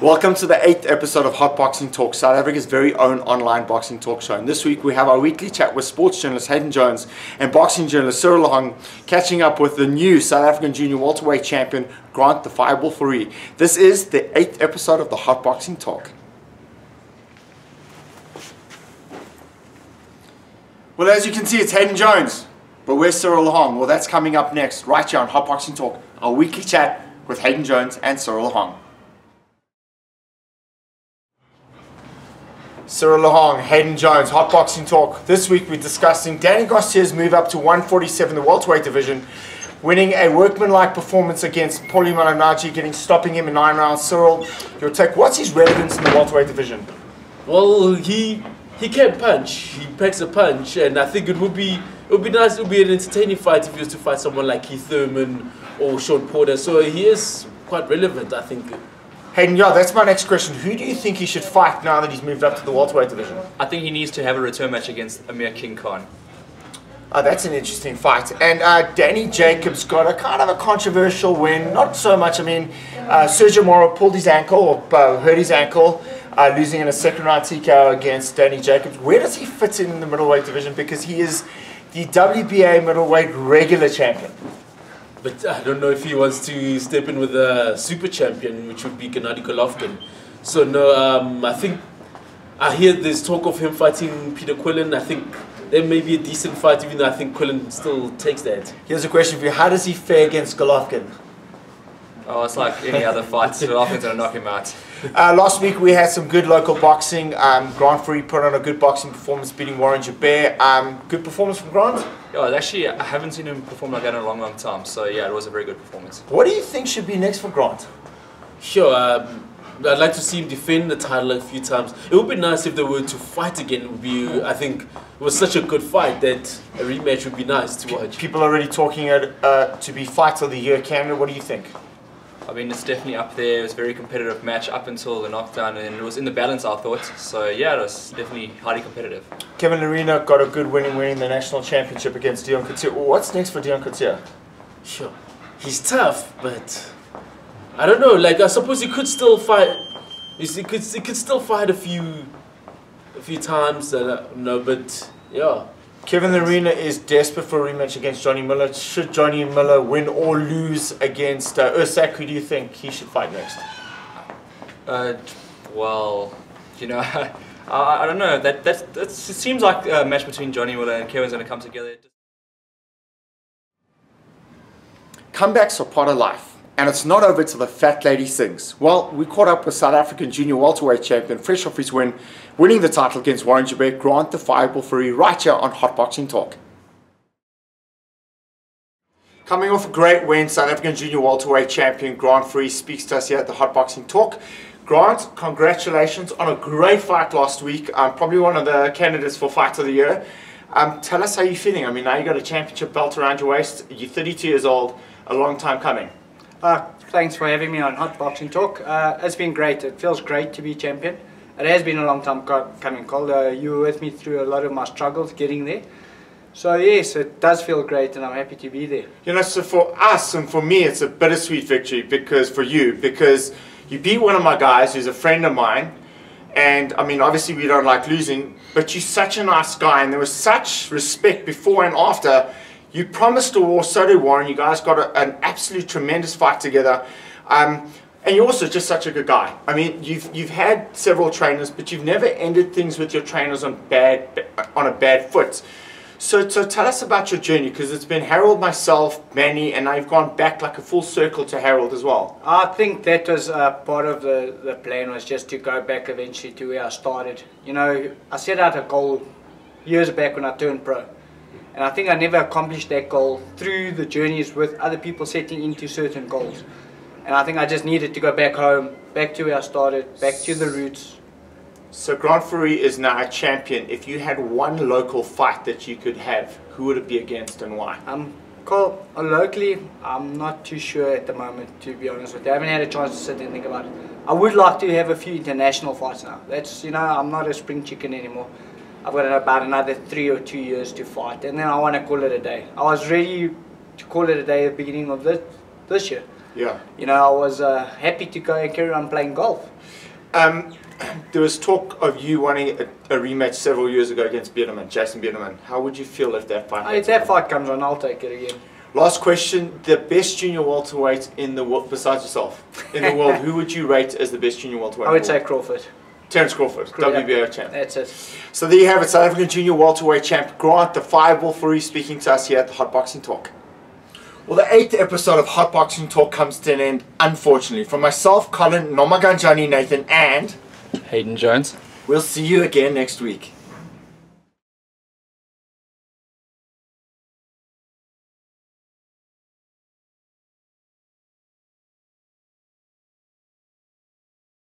Welcome to the 8th episode of Hot Boxing Talk, South Africa's very own online boxing talk show. And this week we have our weekly chat with sports journalist Hayden Jones and boxing journalist Cyril Lahong, catching up with the new South African junior welterweight champion Grant The Fireball Fourie. This is the 8th episode of the Hot Boxing Talk. Well, as you can see, it's Hayden Jones, but where's Cyril Lahong? Well, that's coming up next, right here on Hot Boxing Talk, our weekly chat with Hayden Jones and Cyril Lahong. Cyril Lahong, Hayden Jones, Hot Boxing Talk. This week we're discussing Danny Garcia's move up to 147, the welterweight division, winning a workmanlike performance against Paulie Malignaggi, stopping him in 9 rounds. Cyril, your take, what's his relevance in the welterweight division? Well, he can punch. He packs a punch, and I think it would be nice. It would be an entertaining fight if he was to fight someone like Keith Thurman or Sean Porter. So he is quite relevant, I think. Hayden, yeah, that's my next question. Who do you think he should fight now that he's moved up to the welterweight division? I think he needs to have a return match against Amir King Khan. That's an interesting fight. And Danny Jacobs got a kind of a controversial win. Not so much. I mean, Sergio Moro pulled his ankle, or hurt his ankle, losing in a second round TKO against Danny Jacobs. Where does he fit in the middleweight division? Because he is the WBA middleweight regular champion. But I don't know if he wants to step in with a super champion, which would be Gennady Golovkin. So no, I think I hear there's talk of him fighting Peter Quillen. I think there may be a decent fight, even though I think Quillen still takes that. Here's a question for you: how does he fare against Golovkin? Oh, it's like any other fight. Golovkin's gonna knock him out. Last week we had some good local boxing. Grant Fourie put on a good boxing performance, beating Warren Jabeur. Good performance from Grant? Yeah, actually, I haven't seen him perform like that in a long, long time. So yeah, it was a very good performance. What do you think should be next for Grant? Sure, I'd like to see him defend the title a few times. It would be nice if they were to fight again. It would be, I think, it was such a good fight that a rematch would be nice to watch. People are already talking to be fight of the year. Cameron, what do you think? I mean, it's definitely up there. It was a very competitive match up until the knockdown, and it was in the balance, I thought. So yeah, it was definitely highly competitive. Kevin Lerena got a good winning the national championship against Dion Couture. What's next for Dion Couture? Sure, he's tough, but I don't know. Like, I suppose he could still fight. He could still fight a few times. No, but yeah. Kevin Lerena is desperate for a rematch against Johnny Miller. Should Johnny Miller win or lose against Ursak, who do you think he should fight next? Well, you know, I don't know. It seems like a match between Johnny Miller and Kevin's going to come together. Comebacks are part of life. And it's not over till the fat lady sings. Well, we caught up with South African junior welterweight champion, fresh off his winning the title against Warren Jabeur, Grant The Fireball Fourie, right here on Hot Boxing Talk. Coming off a great win, South African junior welterweight champion Grant Fourie speaks to us here at the Hot Boxing Talk. Grant, congratulations on a great fight last week. Probably one of the candidates for Fight of the Year. Tell us how you're feeling. I mean, now you got a championship belt around your waist. You're 32 years old, a long time coming. Thanks for having me on Hot Boxing Talk. It's been great. It feels great to be champion. It has been a long time coming, Cole. You were with me through a lot of my struggles getting there. So yes, it does feel great, and I'm happy to be there. You know, so for us and for me, it's a bittersweet victory because you beat one of my guys who's a friend of mine. And I mean, obviously we don't like losing, but you're such a nice guy, and there was such respect before and after. You promised a war, so did Warren. You guys got an absolute tremendous fight together. And you're also just such a good guy. I mean, you've had several trainers, but you've never ended things with your trainers on a bad foot. So tell us about your journey, because it's been Harold, myself, Manny, and now you've gone back like a full circle to Harold as well. I think that was part of the plan, was just to go back eventually to where I started. You know, I set out a goal years back when I turned pro. And I think I never accomplished that goal through the journeys with other people setting into certain goals. And I think I just needed to go back home, back to where I started, back to the roots. So Grant Fourie is now a champion. If you had one local fight that you could have, who would it be against and why? Cole, locally, I'm not too sure at the moment, to be honest with you. I haven't had a chance to sit and think about it. I would like to have a few international fights now. That's, you know, I'm not a spring chicken anymore. I've got about another 3 or 2 years to fight, and then I want to call it a day. I was ready to call it a day at the beginning of this year. Yeah. You know, I was happy to go and carry on playing golf. There was talk of you wanting a rematch several years ago against Biederman, Jason Biederman. How would you feel if that fight? If that fight comes on, I'll take it again. Last question: the best junior welterweight in the world, besides yourself, in the world, who would you rate as the best junior welterweight? I would say Crawford. Terence Crawford, WBO champ. That's it. So there you have it, South African junior welterweight champ Grant The Fireball Fourie speaking to us here at the Hot Boxing Talk. Well, the 8th episode of Hot Boxing Talk comes to an end, unfortunately. From myself, Colin, Nomaganjani, Nathan, and Hayden Jones. we'll see you again next week.